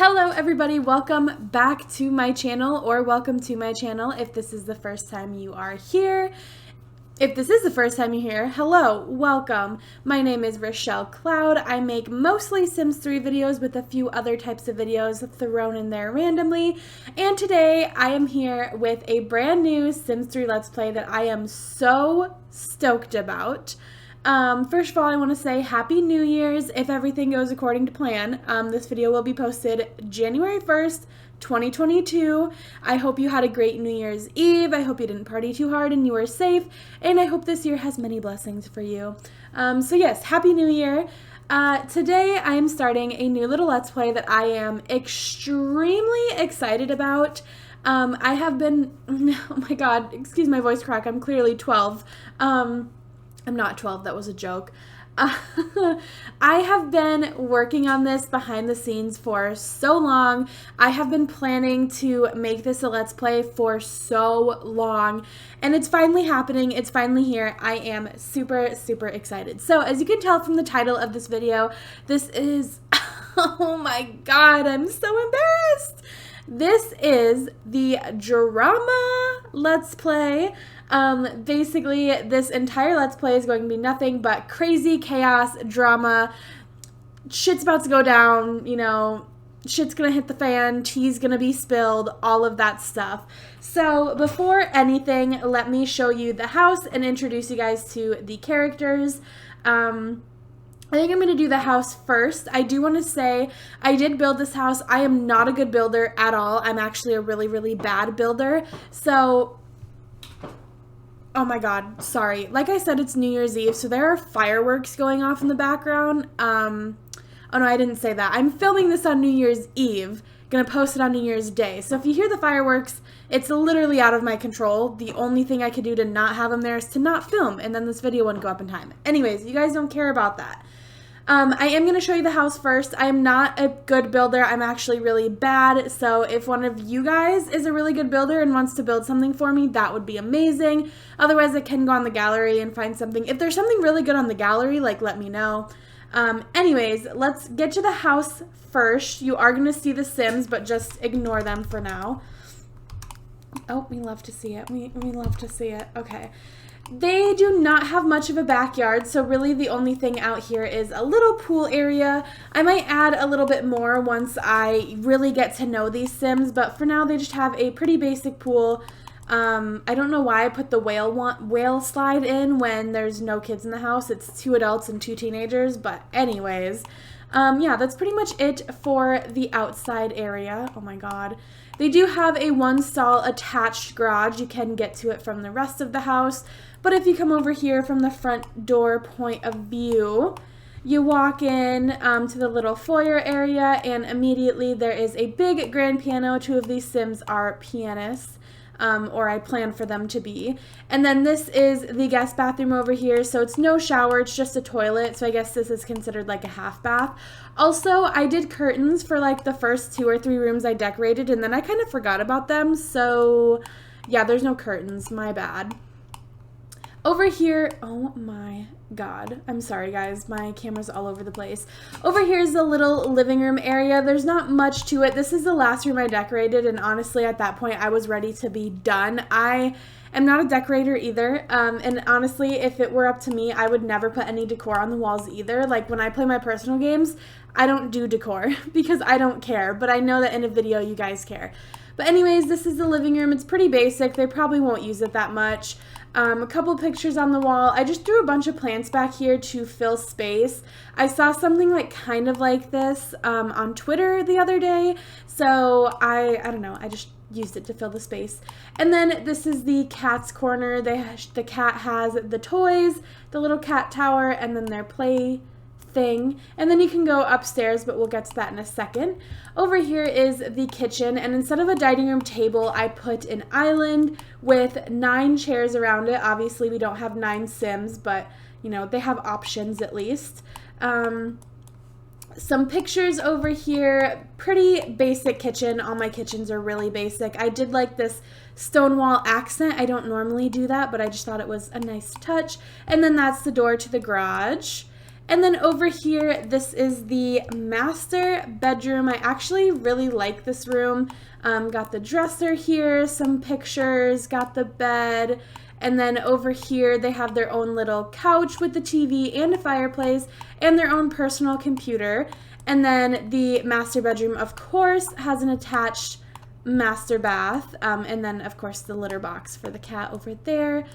Hello everybody, welcome back to my channel, or welcome to my channel if this is the first time you are here. If this is the first time you're here, hello, welcome. My name is Rachelle Cloud. I make mostly Sims 3 videos with a few other types of videos thrown in there randomly. And today I am here with a brand new Sims 3 Let's Play that I am so stoked about. First of all, I want to say Happy New Year's if everything goes according to plan. This video will be posted January 1st, 2022. I hope you had a great New Year's Eve. I hope you didn't party too hard and you were safe. And I hope this year has many blessings for you. So yes, Happy New Year. Today I am starting a new little Let's Play that I am extremely excited about. I have been, oh my god, excuse my voice crack, I'm clearly 12. I'm not 12, that was a joke. I have been working on this behind the scenes for so long. I have been planning to make this a Let's Play for so long, and it's finally happening. It's finally here. I am super, super excited. So as you can tell from the title of this video, this is, oh my god, I'm so embarrassed. This is the drama Let's Play. Basically, this entire Let's Play is going to be nothing but crazy chaos, drama, shit's about to go down, you know, shit's gonna hit the fan, tea's gonna be spilled, all of that stuff. So before anything, let me show you the house and introduce you guys to the characters. I think I'm going to do the house first. I do want to say I did build this house. I am not a good builder at all. I'm actually a really, really bad builder. So, oh my god, sorry. Like I said, it's New Year's Eve, so there are fireworks going off in the background. Oh no, I didn't say that. I'm filming this on New Year's Eve. Gonna post it on New Year's Day. So if you hear the fireworks, it's literally out of my control. The only thing I could do to not have them there is to not film, and then this video wouldn't go up in time. Anyways, you guys don't care about that. I am going to show you the house first. I am not a good builder. I'm actually really bad. So if one of you guys is a really good builder and wants to build something for me, that would be amazing. Otherwise, I can go on the gallery and find something. If there's something really good on the gallery, like, let me know. Anyways, let's get to the house first. You are going to see the Sims, but just ignore them for now. Oh, we love to see it. We love to see it. Okay. They do not have much of a backyard, so really the only thing out here is a little pool area. I might add a little bit more once I really get to know these Sims, but for now they just have a pretty basic pool. I don't know why I put the whale slide in when there's no kids in the house. It's 2 adults and 2 teenagers, but anyways. Yeah, that's pretty much it for the outside area. Oh my god. They do have a 1-stall attached garage. You can get to it from the rest of the house. But if you come over here from the front door point of view, you walk in to the little foyer area, and immediately there is a big grand piano. 2 of these Sims are pianists. Or I plan for them to be. And then this is the guest bathroom over here, so it's no shower, it's just a toilet, so I guess this is considered like a half bath. Also, I did curtains for like the first 2 or 3 rooms I decorated, and then I kind of forgot about them, so yeah, there's no curtains, my bad. Over here, oh my god, I'm sorry guys, my camera's all over the place. Over here is the little living room area. There's not much to it. This is the last room I decorated, and honestly at that point I was ready to be done. I am not a decorator either, and honestly if it were up to me I would never put any decor on the walls either. Like when I play my personal games, I don't do decor because I don't care, but I know that in a video you guys care. But anyways, this is the living room. It's pretty basic. They probably won't use it that much. A couple pictures on the wall. I just threw a bunch of plants back here to fill space. I saw something like kind of like this on Twitter the other day, so I don't know, I just used it to fill the space. And then this is the cat's corner. The cat has the toys, the little cat tower, and then their play thing, and then you can go upstairs, but we'll get to that in a second. Over here is the kitchen, and instead of a dining room table I put an island with 9 chairs around it. Obviously we don't have 9 Sims, but you know, they have options at least. Some pictures over here. Pretty basic kitchen. All my kitchens are really basic. I did like this stone wall accent. I don't normally do that, but I just thought it was a nice touch. And then that's the door to the garage. And then over here, this is the master bedroom. I actually really like this room. Got the dresser here, some pictures, got the bed. And then over here, they have their own little couch with the TV and a fireplace and their own personal computer. And then the master bedroom, of course, has an attached master bath. And then, of course, the litter box for the cat over there.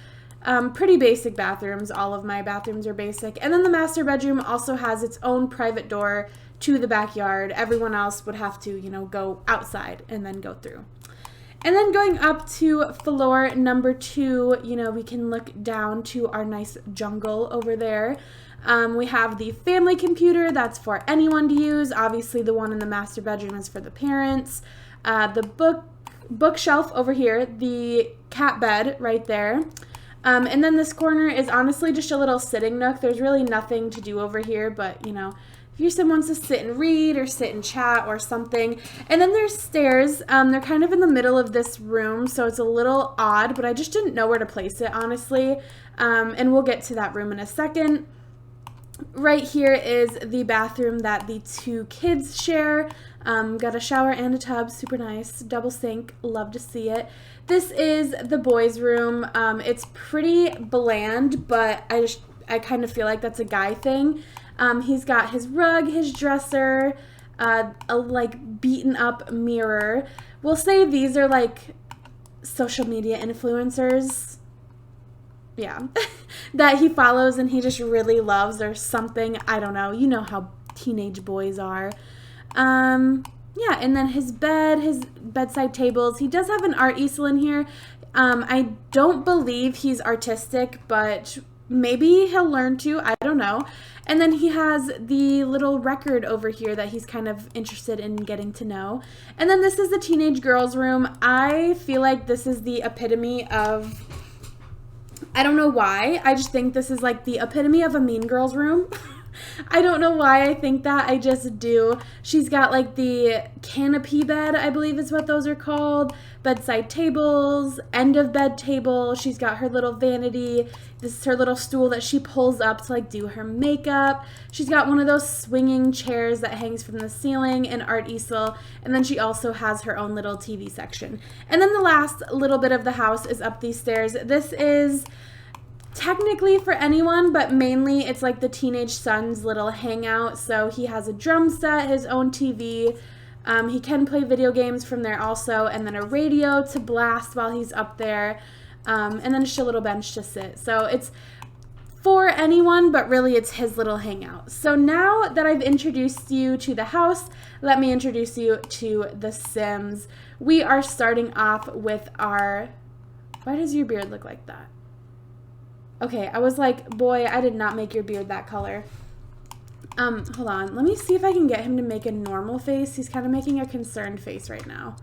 Pretty basic bathrooms. All of my bathrooms are basic. And then the master bedroom also has its own private door to the backyard. Everyone else would have to, go outside and then go through. And then going up to floor number 2, we can look down to our nice jungle over there. We have the family computer that's for anyone to use. Obviously, the one in the master bedroom is for the parents. The bookshelf over here, the cat bed right there. And then this corner is honestly just a little sitting nook. There's really nothing to do over here, but if you're someone wants to sit and read or sit and chat or something. And then there's stairs. They're kind of in the middle of this room, so it's a little odd, but I just didn't know where to place it, honestly. And we'll get to that room in a second. Right here is the bathroom that the 2 kids share. Got a shower and a tub, super nice, double sink, love to see it. This is the boys' room. It's pretty bland, but I kind of feel like that's a guy thing. He's got his rug, his dresser, a beaten up mirror. We'll say these are like social media influencers. Yeah, that he follows and he just really loves or something. I don't know. You know how teenage boys are. Yeah, and then his bed, his bedside tables. He does have an art easel in here. I don't believe he's artistic, but maybe he'll learn to. I don't know. And then he has the little record over here that he's kind of interested in getting to know. And then this is the teenage girls' room. I feel like this is the epitome of... I don't know why. I just think this is like the epitome of a Mean Girls room. I don't know why I think that. I just do. She's got like the canopy bed, I believe is what those are called. Bedside tables, end of bed table. She's got her little vanity. This is her little stool that she pulls up to like do her makeup. She's got one of those swinging chairs that hangs from the ceiling, an art easel, and then she also has her own little TV section. And then the last little bit of the house is up these stairs. This is technically for anyone, but mainly it's like the teenage son's little hangout. So he has a drum set, his own TV. He can play video games from there also, and then a radio to blast while he's up there, and then just a little bench to sit. So it's for anyone, but really it's his little hangout. So now that I've introduced you to the house, let me introduce you to the Sims. We are starting off with our... Why does your beard look like that? Okay, I was like, boy, I did not make your beard that color. Hold on. Let me see if I can get him to make a normal face. He's kind of making a concerned face right now.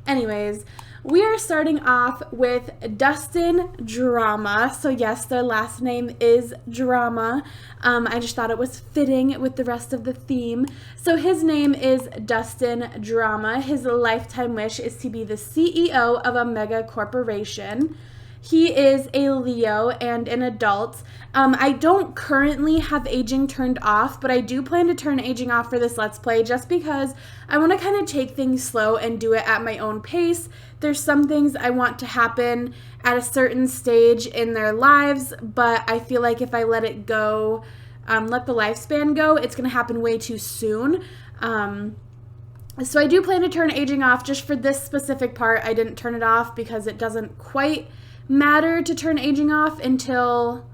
Anyways, we are starting off with Dustin Drama. So yes, their last name is Drama. I just thought it was fitting with the rest of the theme. So his name is Dustin Drama. His lifetime wish is to be the CEO of a mega corporation. He is a Leo and an adult. I don't currently have aging turned off, but I do plan to turn aging off for this Let's Play just because I want to kind of take things slow and do it at my own pace. There's some things I want to happen at a certain stage in their lives, but I feel like if I let it go, let the lifespan go, it's going to happen way too soon. So I do plan to turn aging off. Just for this specific part, I didn't turn it off because it doesn't quite matter to turn aging off until,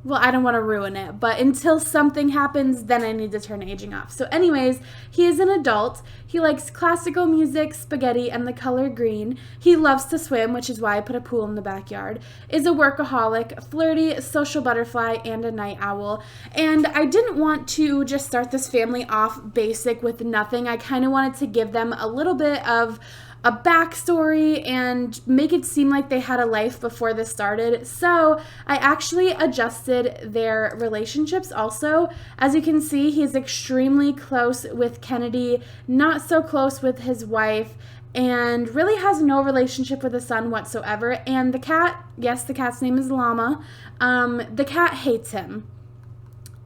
well, I don't want to ruin it, but until something happens, then I need to turn aging off. So anyways, he is an adult. He likes classical music, spaghetti, and the color green. He loves to swim, which is why I put a pool in the backyard. Is a workaholic, flirty, social butterfly, and a night owl. And I didn't want to just start this family off basic with nothing. I kind of wanted to give them a little bit of a backstory and make it seem like they had a life before this started. So I actually adjusted their relationships also. As you can see, he's extremely close with Kennedy, not so close with his wife, and really has no relationship with the son whatsoever. And the cat, yes, the cat's name is Llama. The cat hates him.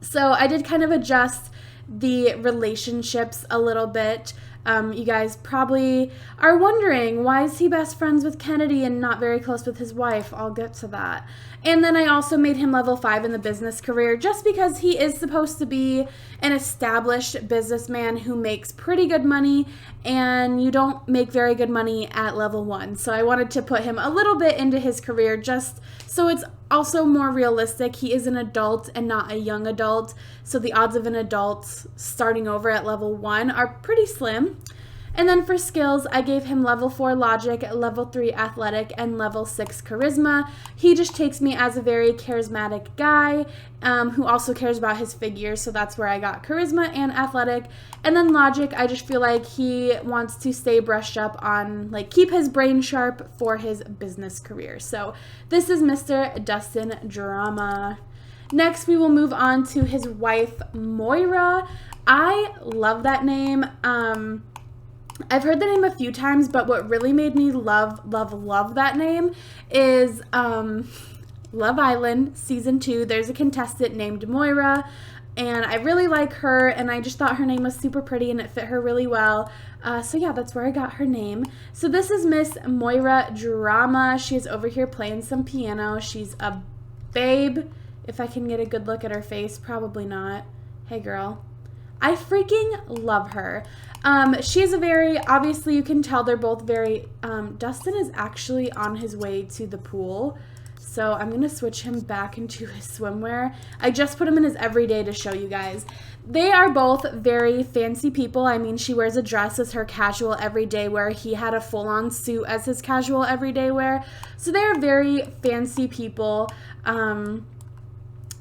So I did kind of adjust the relationships a little bit. You guys probably are wondering, why is he best friends with Kennedy and not very close with his wife? I'll get to that. And then I also made him level 5 in the business career just because he is supposed to be an established businessman who makes pretty good money, and you don't make very good money at level 1. So I wanted to put him a little bit into his career just so it's also more realistic. He is an adult and not a young adult, so the odds of an adult starting over at level 1 are pretty slim. And then for skills, I gave him level 4 logic, level 3 athletic, and level 6 charisma. He just takes me as a very charismatic guy who also cares about his figure, so that's where I got charisma and athletic. And then logic, I just feel like he wants to stay brushed up on, like, keep his brain sharp for his business career. So this is Mr. Dustin Drama. Next, we will move on to his wife, Moira. I love that name. I've heard the name a few times, but what really made me love that name is Love Island Season 2. There's a contestant named Moira, and I really like her, and I just thought her name was super pretty, and it fit her really well. So yeah, that's where I got her name. So this is Miss Moira Drama. She's over here playing some piano. She's a babe. If I can get a good look at her face, probably not. Hey, girl. I freaking love her. She's a very, obviously you can tell they're both very, Dustin is actually on his way to the pool, so I'm going to switch him back into his swimwear. I just put him in his everyday to show you guys. They are both very fancy people. I mean, she wears a dress as her casual everyday wear. He had a full-on suit as his casual everyday wear. So they're very fancy people.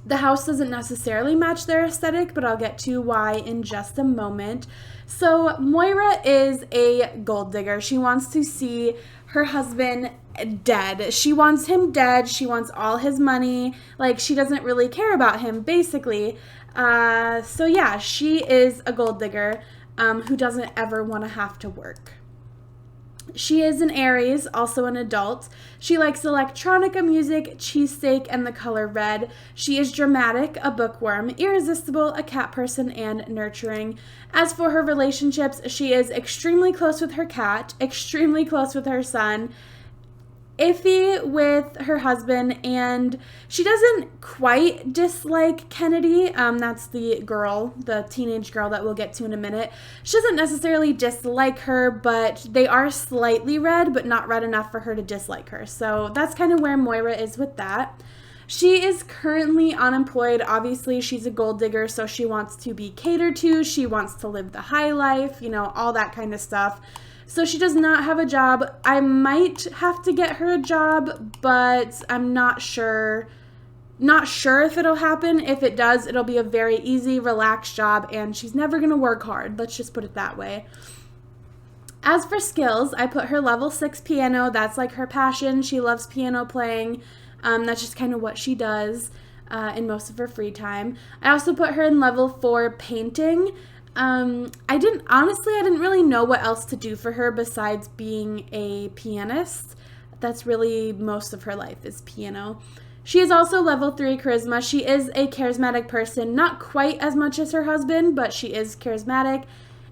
The house doesn't necessarily match their aesthetic, but I'll get to why in just a moment. So Moira is a gold digger. She wants to see her husband dead. She wants him dead. She wants all his money. Like, she doesn't really care about him, basically. So yeah, she is a gold digger who doesn't ever want to have to work. She is an Aries, also an adult. She likes electronica music, cheesesteak, and the color red. She is dramatic, a bookworm, irresistible, a cat person, and nurturing. As for her relationships, she is extremely close with her cat, extremely close with her son, iffy with her husband, and she doesn't quite dislike Kennedy. That's the girl, the teenage girl that we'll get to in a minute. She doesn't necessarily dislike her, but they are slightly red, but not red enough for her to dislike her. So that's kind of where Moira is with that. She is currently unemployed. Obviously, she's a gold digger, so she wants to be catered to. She wants to live the high life, you know, all that kind of stuff. So she does not have a job. I might have to get her a job, but I'm not sure. Not sure if it'll happen. If it does, it'll be a very easy, relaxed job, and she's never going to work hard. Let's just put it that way. As for skills, I put her level 6 piano. That's like her passion. She loves piano playing. That's just kind of what she does in most of her free time. I also put her in level 4 painting. I didn't really know what else to do for her besides being a pianist. That's really most of her life is piano. She is also level 3 charisma. She is a charismatic person, not quite as much as her husband, but she is charismatic.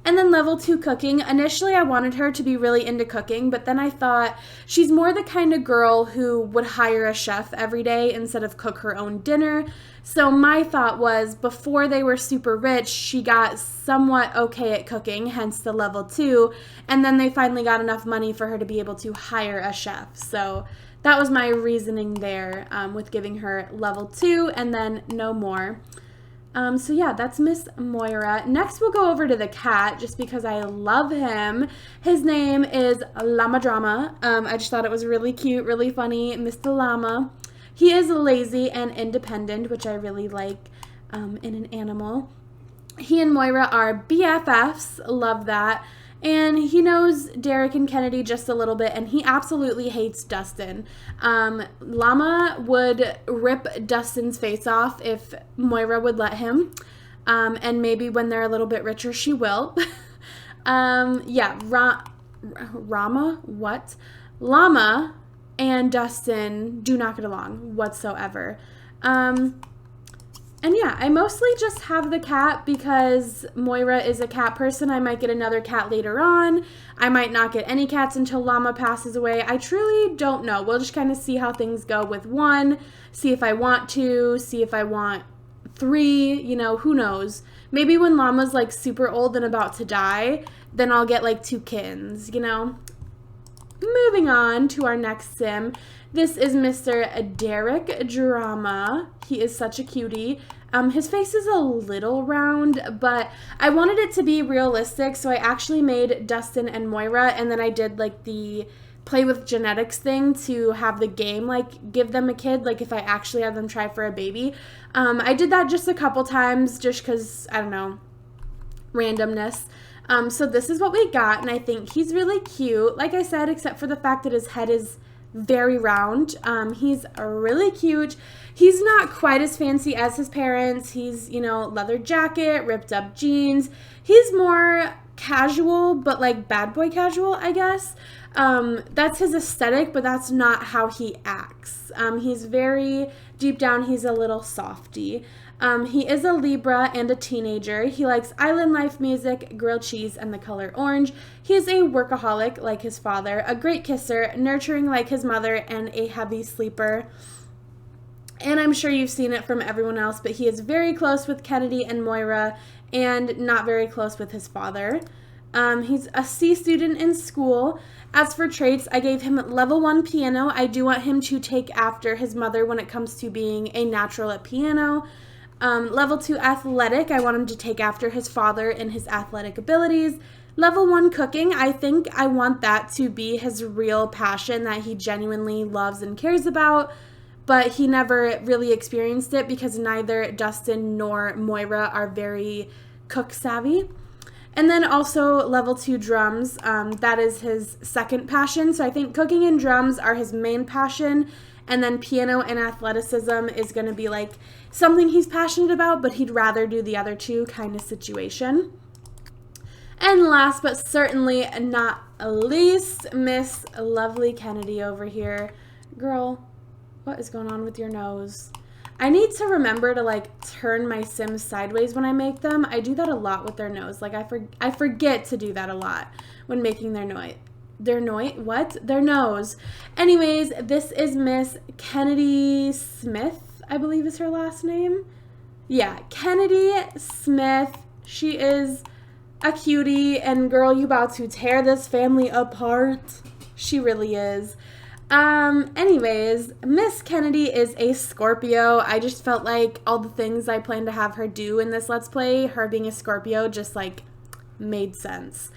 And then level 2 cooking. Initially, I wanted her to be really into cooking, but then I thought she's more the kind of girl who would hire a chef every day instead of cook her own dinner. So my thought was, before they were super rich, she got somewhat okay at cooking, hence the level 2, and then they finally got enough money for her to be able to hire a chef. So that was my reasoning there with giving her level 2 and then no more. So yeah, that's Miss Moira. Next, we'll go over to the cat, just because I love him. His name is Llama Drama. I just thought it was really cute, really funny, Mr. Llama. He is lazy and independent, which I really like in an animal. He and Moira are BFFs, love that. And he knows Derek and Kennedy just a little bit, and he absolutely hates Dustin. Llama would rip Dustin's face off if Moira would let him. And maybe when they're a little bit richer, she will. Yeah, Rama? What? Llama and Dustin do not get along whatsoever. And yeah, I mostly just have the cat because Moira is a cat person. I might get another cat later on. I might not get any cats until Llama passes away. I truly don't know. We'll just kind of see how things go with one, see if I want to, see if I want 3, you know, who knows. Maybe when Llama's like super old and about to die, then I'll get like 2 kittens, you know. Moving on to our next sim. This is Mr. Derek Drama. He is such a cutie. His face is a little round, but I wanted it to be realistic, so I actually made Dustin and Moira, and then I did like the play with genetics thing to have the game like give them a kid, like if I actually have them try for a baby. I did that just a couple times just because, I don't know, randomness. So this is what we got, and I think he's really cute, like I said, except for the fact that his head is very round. He's really cute. He's not quite as fancy as his parents. He's, you know, leather jacket, ripped up jeans. He's more casual, but like bad boy casual, I guess. That's his aesthetic, but that's not how he acts. He's very, deep down, he's a little softy. He is a Libra and a teenager. He likes island life music, grilled cheese, and the color orange. He is a workaholic like his father, a great kisser, nurturing like his mother, and a heavy sleeper. And I'm sure you've seen it from everyone else, but he is very close with Kennedy and Moira and not very close with his father. He's a C student in school. As for traits, I gave him level 1 piano. I do want him to take after his mother when it comes to being a natural at piano. Level 2 athletic, I want him to take after his father in his athletic abilities. Level 1 cooking, I think I want that to be his real passion that he genuinely loves and cares about, but he never really experienced it because neither Dustin nor Moira are very cook savvy. And then also level 2 drums, that is his second passion. So I think cooking and drums are his main passion. And then piano and athleticism is going to be like something he's passionate about, but he'd rather do the other 2 kind of situation. And last but certainly not least, Miss Lovely Kennedy over here. Girl, what is going on with your nose? I need to remember to like turn my Sims sideways when I make them. I do that a lot with their nose. Like I forget to do that a lot when making their noise. Their nose. Anyways, this is Miss Kennedy Smith, I believe is her last name. Yeah, Kennedy Smith. She is a cutie, and girl, you about to tear this family apart. She really is. Anyways, Miss Kennedy is a Scorpio. I just felt like all the things I plan to have her do in this Let's Play, her being a Scorpio, just like made sense.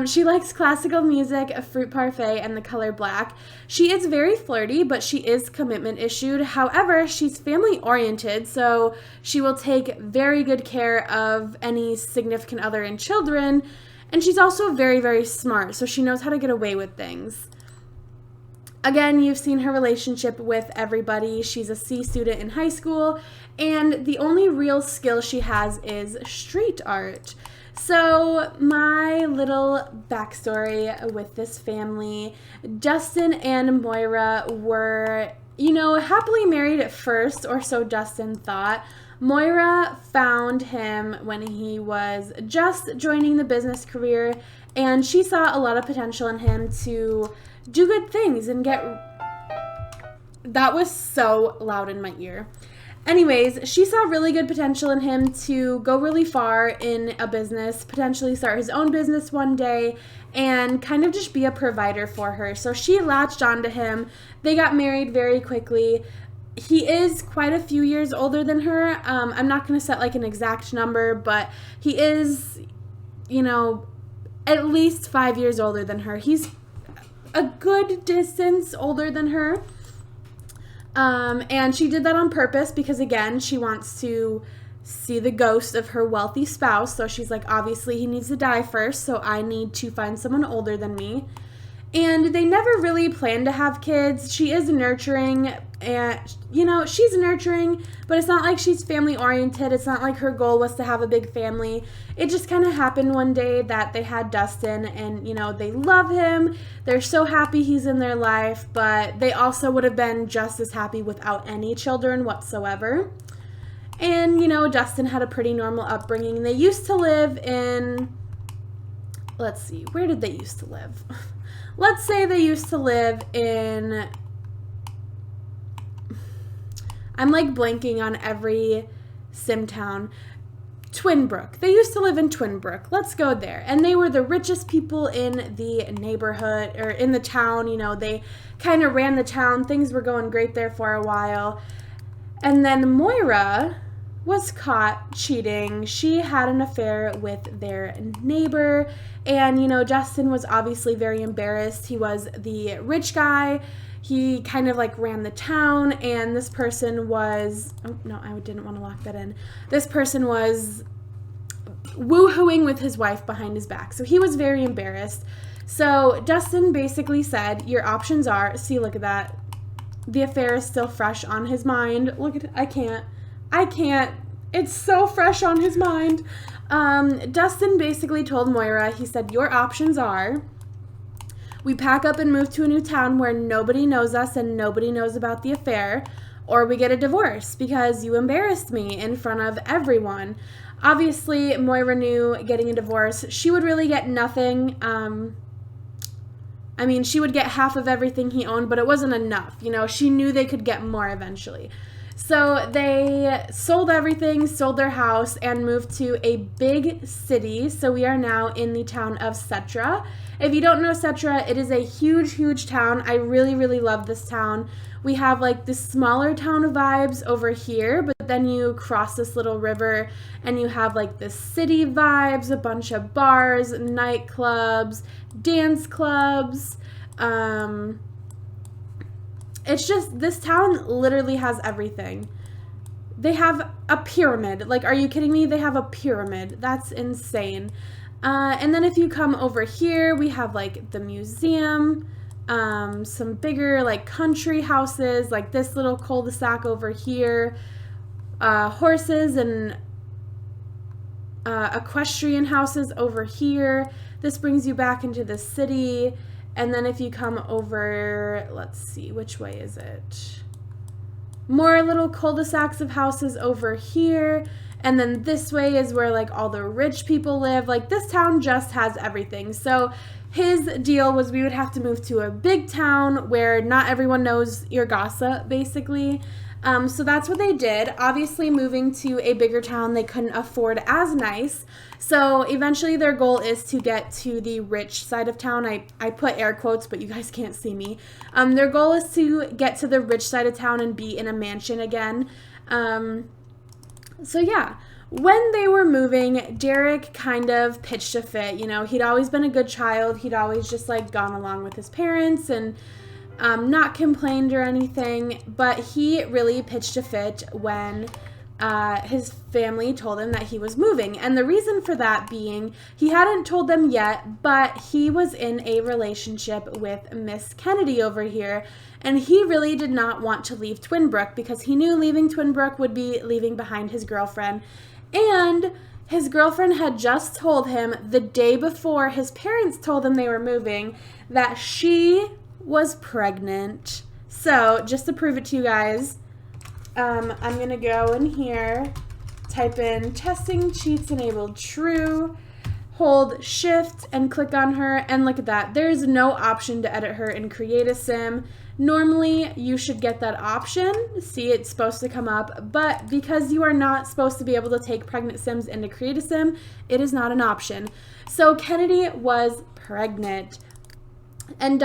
She likes classical music, a fruit parfait, and the color black. She is very flirty, but she is commitment issued. However, she's family oriented, so she will take very good care of any significant other and children. And she's also very, very smart, so she knows how to get away with things. Again, you've seen her relationship with everybody. She's a C student in high school, and the only real skill she has is street art. So my little backstory with this family, Dustin and Moira were, you know, happily married at first, or so Dustin thought. Moira found him when he was just joining the business career, and she saw a lot of potential in him to do good things and get... That was so loud in my ear. Anyways, she saw really good potential in him to go really far in a business, potentially start his own business one day, and kind of just be a provider for her. So she latched onto him. They got married very quickly. He is quite a few years older than her. I'm not going to set like an exact number, but he is, you know, at least 5 years older than her. He's a good distance older than her. And she did that on purpose because, again, she wants to see the ghost of her wealthy spouse. So she's like, obviously he needs to die first, so I need to find someone older than me. And they never really planned to have kids. She is nurturing, and, you know, she's nurturing, but it's not like she's family oriented. It's not like her goal was to have a big family. It just kind of happened one day that they had Dustin, and, you know, they love him. They're so happy he's in their life, but they also would have been just as happy without any children whatsoever. And, you know, Dustin had a pretty normal upbringing. They used to live in, let's see, where did they used to live? Let's say they used to live in, I'm like blanking on every sim town. Twinbrook. They used to live in Twinbrook. Let's go there. And they were the richest people in the neighborhood, or in the town. You know, they kind of ran the town. Things were going great there for a while. And then Moira was caught cheating. She had an affair with their neighbor. And, you know, Justin was obviously very embarrassed. He was the rich guy. He kind of like ran the town, and this person was, oh no, I didn't want to lock that in. This person was woo-hooing with his wife behind his back. So he was very embarrassed. So Dustin basically said, your options are, see, look at that. The affair is still fresh on his mind. Look at, I can't. It's so fresh on his mind. Dustin basically told Moira, he said, your options are, we pack up and move to a new town where nobody knows us and nobody knows about the affair, or we get a divorce because you embarrassed me in front of everyone. Obviously, Moira knew getting a divorce, she would really get nothing. I mean, she would get half of everything he owned, but it wasn't enough. You know, she knew they could get more eventually. So they sold everything, sold their house, and moved to a big city. So we are now in the town of Cetra. If you don't know Cetra, it is a huge, huge town. I really, really love this town. We have like this smaller town of vibes over here, but then you cross this little river and you have like the city vibes, a bunch of bars, nightclubs, dance clubs. It's just, this town literally has everything. They have a pyramid. Like, are you kidding me? They have a pyramid. That's insane. And then if you come over here, we have like the museum, some bigger like country houses, like this little cul-de-sac over here, horses and equestrian houses over here. This brings you back into the city. And then if you come over, let's see, which way is it? More little cul-de-sacs of houses over here. And then this way is where like all the rich people live. Like, this town just has everything. So his deal was we would have to move to a big town where not everyone knows your gossip, basically. So that's what they did. Obviously, moving to a bigger town, they couldn't afford as nice. So eventually their goal is to get to the rich side of town. I put air quotes, but you guys can't see me. Their goal is to get to the rich side of town and be in a mansion again. So yeah, when they were moving, Derek kind of pitched a fit. You know, he'd always been a good child. He'd always just like gone along with his parents and not complained or anything, but he really pitched a fit when his family told him that he was moving. And the reason for that being, he hadn't told them yet, but he was in a relationship with Miss Kennedy over here, and he really did not want to leave Twinbrook because he knew leaving Twinbrook would be leaving behind his girlfriend. And his girlfriend had just told him the day before his parents told him they were moving that she was pregnant. So just to prove it to you guys, I'm gonna go in here, type in testing cheats enabled true, hold shift and click on her, and look at that. There's no option to edit her and create a sim. Normally you should get that option. See, it's supposed to come up, but because you are not supposed to be able to take pregnant sims and to create a sim, it is not an option. So Kennedy was pregnant. And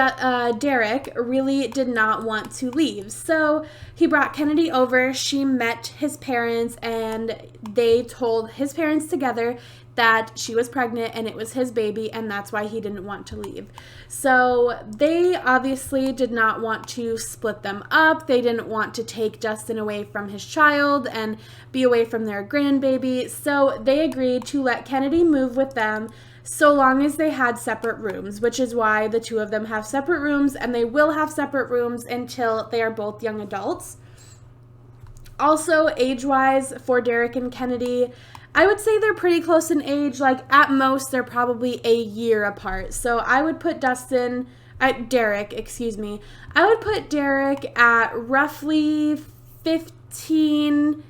Derek really did not want to leave. So he brought Kennedy over. She met his parents, and they told his parents together that she was pregnant and it was his baby, and that's why he didn't want to leave. So they obviously did not want to split them up. They didn't want to take Justin away from his child and be away from their grandbaby. So they agreed to let Kennedy move with them so long as they had separate rooms, which is why the two of them have separate rooms, and they will have separate rooms until they are both young adults. Also, age-wise, for Derek and Kennedy, I would say they're pretty close in age. Like, at most, they're probably a year apart. So I would put Derek, excuse me. I would put Derek at roughly 15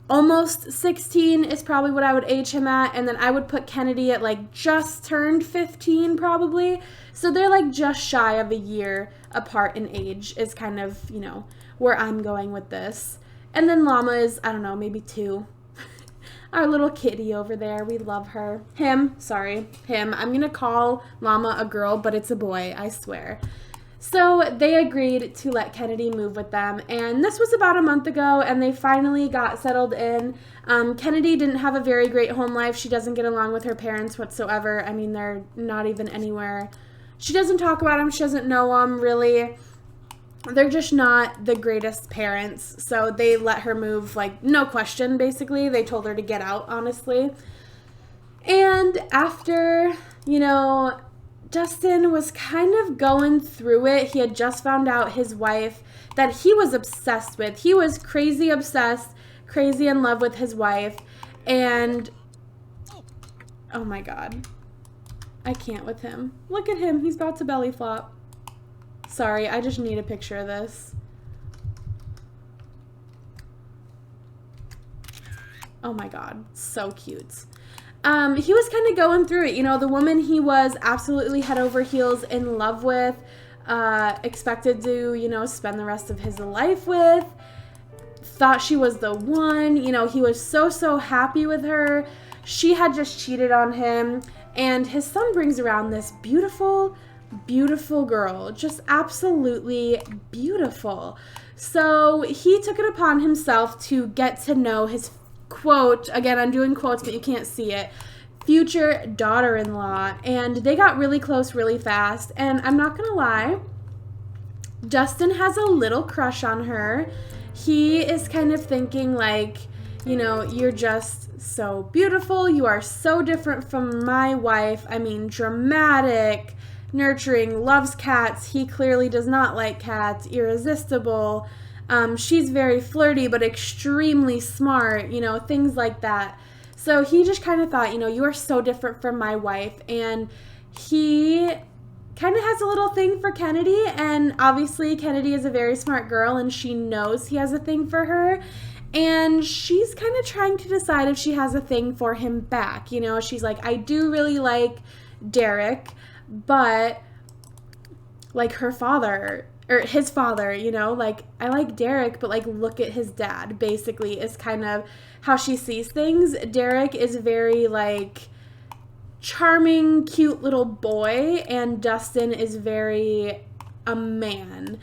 almost 16 is probably what I would age him at, and then I would put Kennedy at like just turned 15 probably. So they're like just shy of a year apart in age is kind of, you know, where I'm going with this. And then Llama is, I don't know, maybe 2. Our little kitty over there, we love her. Him. I'm gonna call Llama a girl, but it's a boy, I swear. So they agreed to let Kennedy move with them, and this was about a month ago, and they finally got settled in. Kennedy didn't have a very great home life. She doesn't get along with her parents whatsoever. I mean, they're not even anywhere. She doesn't talk about them. She doesn't know them, really. They're just not the greatest parents, so they let her move, like, no question, basically. They told her to get out, honestly. And after, you know, Dustin was kind of going through it. He had just found out his wife that he was obsessed with. He was crazy obsessed, crazy in love with his wife. And, oh my God, I can't with him. Look at him. He's about to belly flop. Sorry, I just need a picture of this. Oh my God, so cute. He was kind of going through it. You know, the woman he was absolutely head over heels in love with, expected to, you know, spend the rest of his life with, thought she was the one. You know, he was so happy with her. She had just cheated on him, and his son brings around this beautiful girl, just absolutely beautiful. So he took it upon himself to get to know his, quote, again, I'm doing quotes, but you can't see it, future daughter-in-law, and they got really close really fast. And I'm not gonna lie, Dustin has a little crush on her. He is kind of thinking like, you know, you're just so beautiful, you are so different from my wife. I mean, dramatic, nurturing, loves cats. He clearly does not like cats, irresistible. She's very flirty, but extremely smart, you know, things like that. So he just kind of thought, you know, you are so different from my wife. And he kind of has a little thing for Kennedy. And obviously Kennedy is a very smart girl, and she knows he has a thing for her. And she's kind of trying to decide if she has a thing for him back. You know, she's like, I do really like Derek, but like her father, or his father, you know, like, I like Derek, but like, look at his dad, basically, is kind of how she sees things. Derek is very like charming, cute little boy, and Dustin is very a man.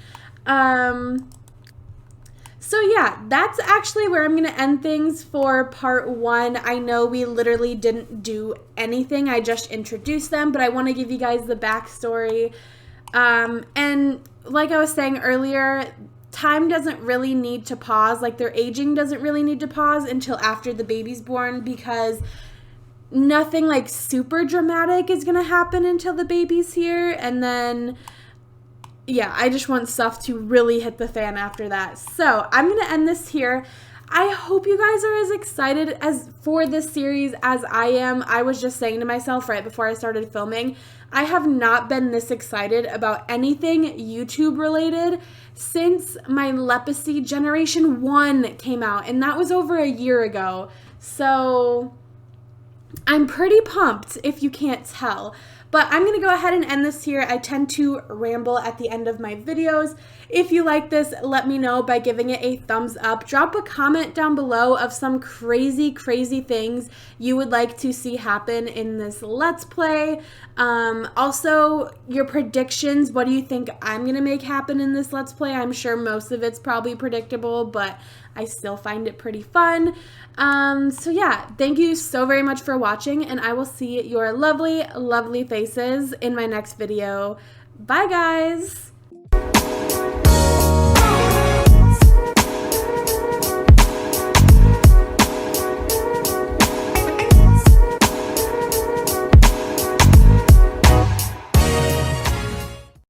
So yeah, that's actually where I'm going to end things for part 1. I know we literally didn't do anything. I just introduced them, but I want to give you guys the backstory. And like I was saying earlier, time doesn't really need to pause. Like, their aging doesn't really need to pause until after the baby's born, because nothing like super dramatic is going to happen until the baby's here. And then, yeah, I just want stuff to really hit the fan after that. So I'm going to end this here. I hope you guys are as excited as for this series as I am. I was just saying to myself right before I started filming, I have not been this excited about anything YouTube related since my Leprosy Generation 1 came out, and that was over a year ago. So I'm pretty pumped, if you can't tell. But I'm going to go ahead and end this here. I tend to ramble at the end of my videos. If you like this, let me know by giving it a thumbs up. Drop a comment down below of some crazy things you would like to see happen in this Let's Play. Also, your predictions. What do you think I'm going to make happen in this Let's Play? I'm sure most of it's probably predictable, but I still find it pretty fun. So yeah, thank you so very much for watching, and I will see your lovely faces in my next video. Bye, guys!